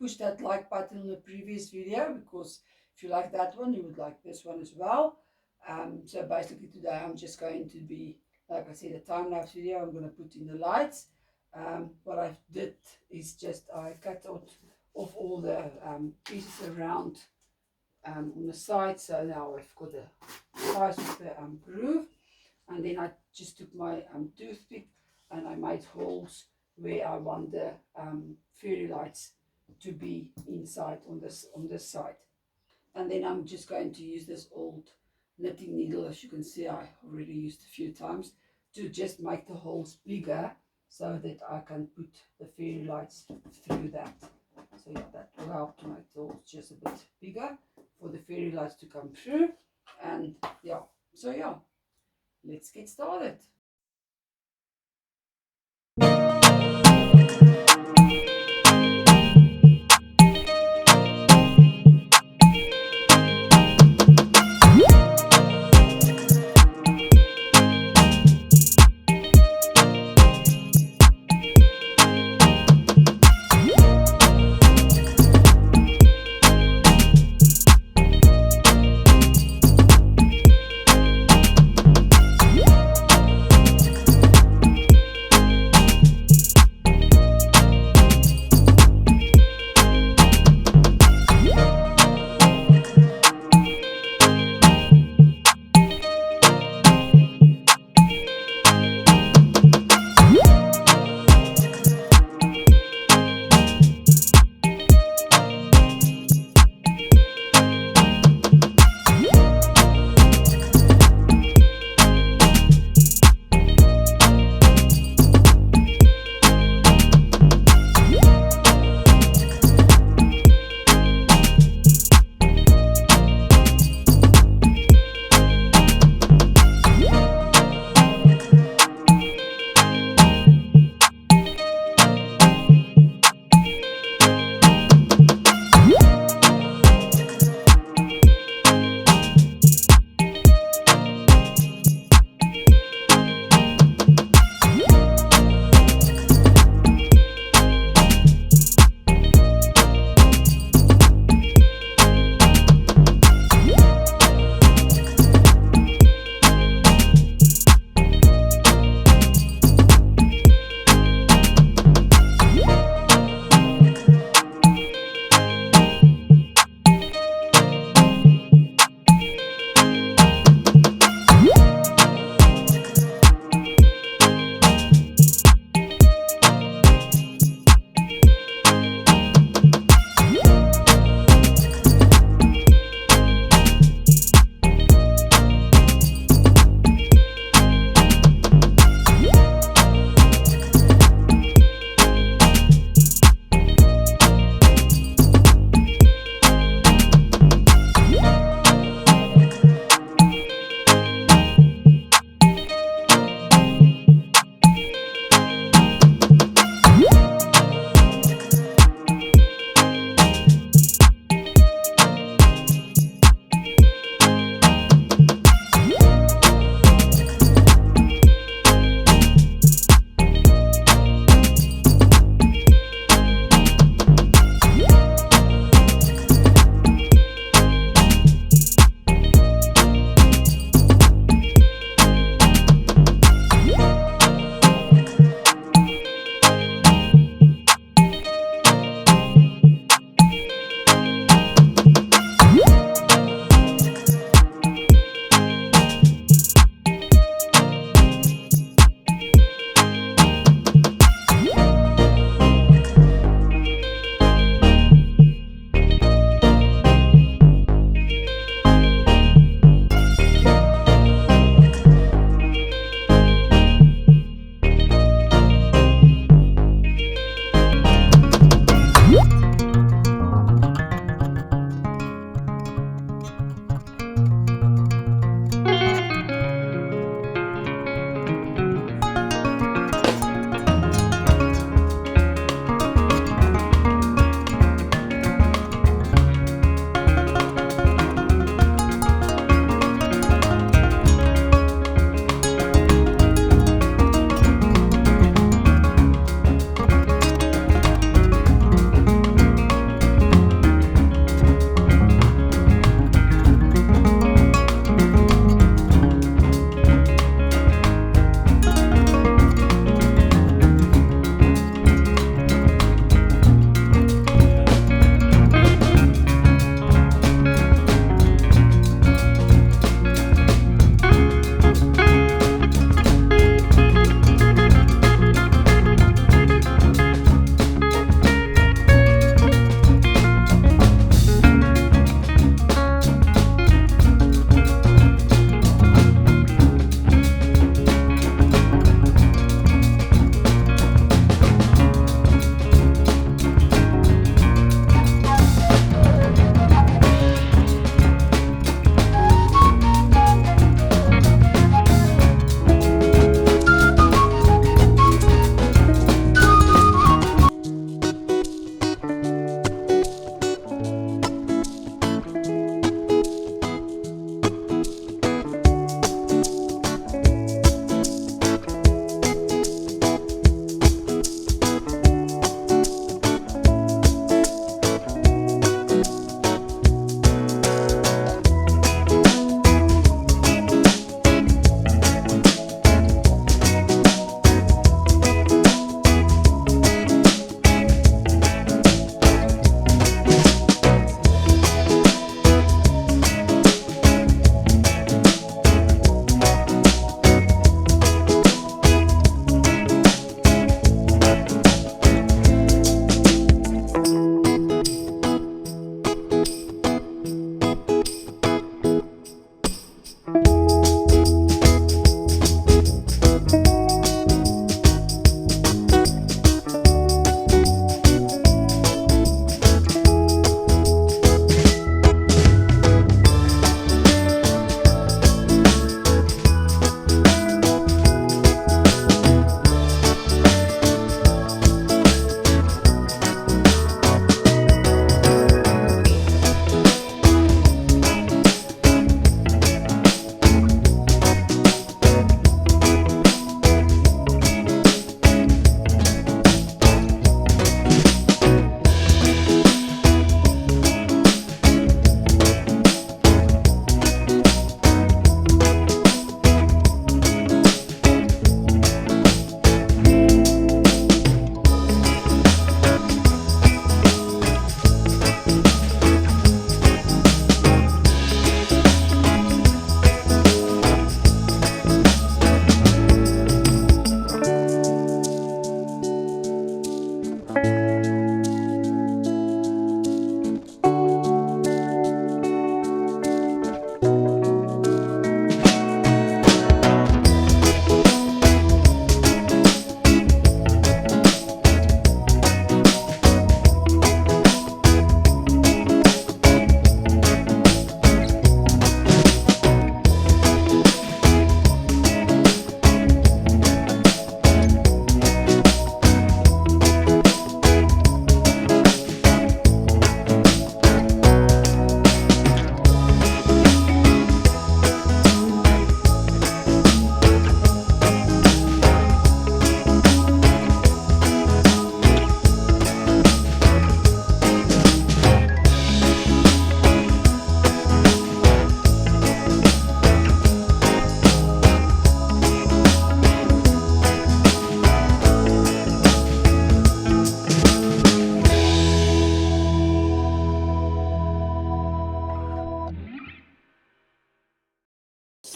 push that like button on the previous video, because if you like that one, you would like this one as well. So basically today I'm just going to be, like I said, a time-lapse video. I'm going to put in the lights. What I did is just I cut off all the pieces around on the side, so now I've got the size of the groove, and then I just took my toothpick and I made holes where I want the fairy lights to be inside on this side. And then I'm just going to use this old knitting needle, as you can see I already used a few times, to just make the holes bigger so that I can put the fairy lights through that. So yeah, that will help to make the holes just a bit bigger for the fairy lights to come through. And yeah, so yeah, let's get started.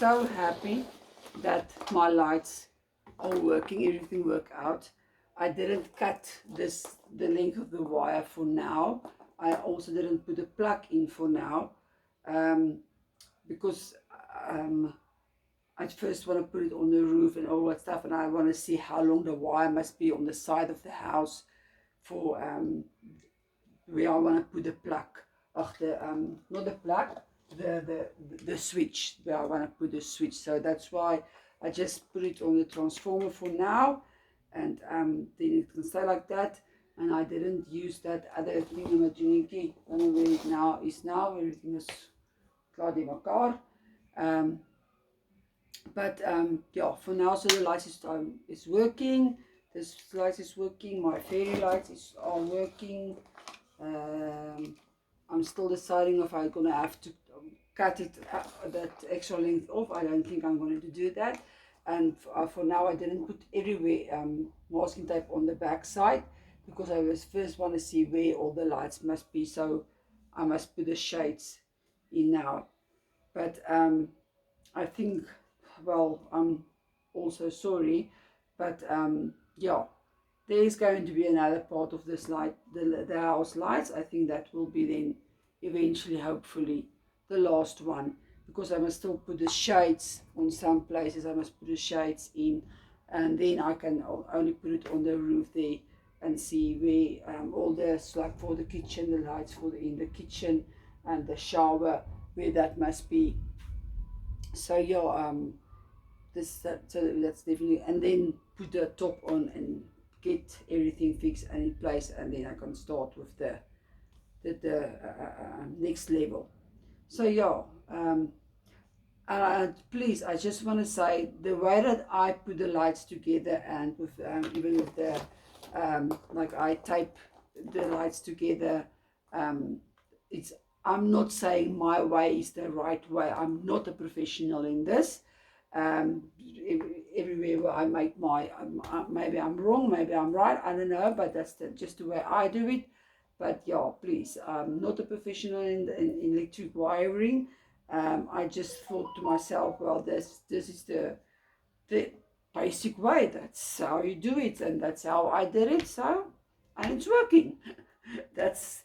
so happy that my lights are working, everything worked out. I didn't cut the length of the wire for now. I also didn't put a plug in for now, because I first want to put it on the roof and all that stuff, and I want to see how long the wire must be on the side of the house for where I want to put the plug. Not the plug, the switch, where I want to put the switch. So that's why I just put it on the transformer for now, and then it can stay like that. And I didn't use that other thing in my drinky. I don't know where it now is now. Everything is klaar die mekaar. But yeah, for now, so the light is working. This light is working. My fairy lights are working. I'm still deciding if I'm gonna have to cut it that extra length off. I don't think I'm going to do that. And for now, I didn't put everywhere masking tape on the back side, because I was first want to see where all the lights must be. So I must put the shades in now. But I think, well, I'm also sorry, but yeah, there is going to be another part of this light, the house lights. I think that will be then eventually, hopefully, the last one, because I must still put the shades on some places. I must put the shades in, and then I can only put it on the roof there and see where all this, like for the kitchen, the lights for in the kitchen and the shower, where that must be. So yeah, so that's definitely, and then put the top on and get everything fixed and in place, and then I can start with the next level. So yeah, please, I just want to say, the way that I put the lights together, and with even with the like I tape the lights together, I'm not saying my way is the right way. I'm not a professional in this. Everywhere where I make maybe I'm wrong, maybe I'm right, I don't know, but that's just the way I do it. But yeah, please, I'm not a professional in electric wiring. I just thought to myself, well, this is the basic way. That's how you do it, and that's how I did it. So, and it's working. That's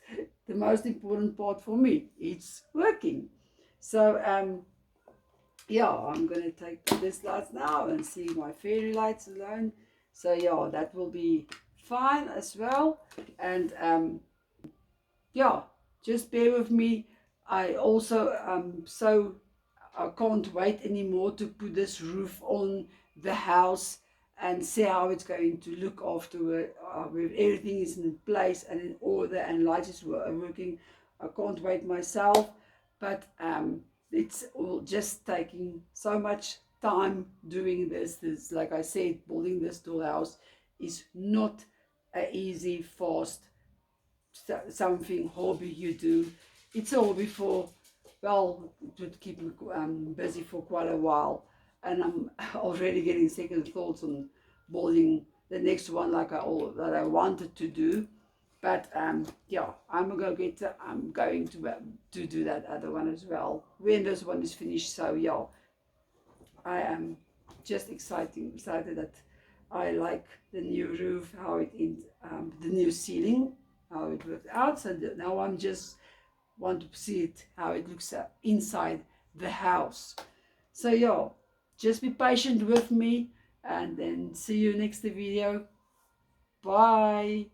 the most important part for me. It's working. So yeah, I'm gonna take this lights now and see my fairy lights alone. So yeah, that will be fine as well. And yeah, just bear with me. I also I can't wait anymore to put this roof on the house and see how it's going to look afterward, where everything is in place and in order and lights is working. I can't wait myself, but it's all just taking so much time doing this. Like I said, building this dollhouse is not an easy, fast something hobby you do. It's a hobby for, well, it would keep me busy for quite a while, and I'm already getting second thoughts on building the next one that I wanted to do. But yeah, I'm a go-getter. I'm going to do that other one as well when this one is finished. So yeah, I am just excited that I like the new roof, how it is, the new ceiling, how it worked out. So now I'm just want to see it, how it looks inside the house. So yeah, just be patient with me, and then see you next video. Bye.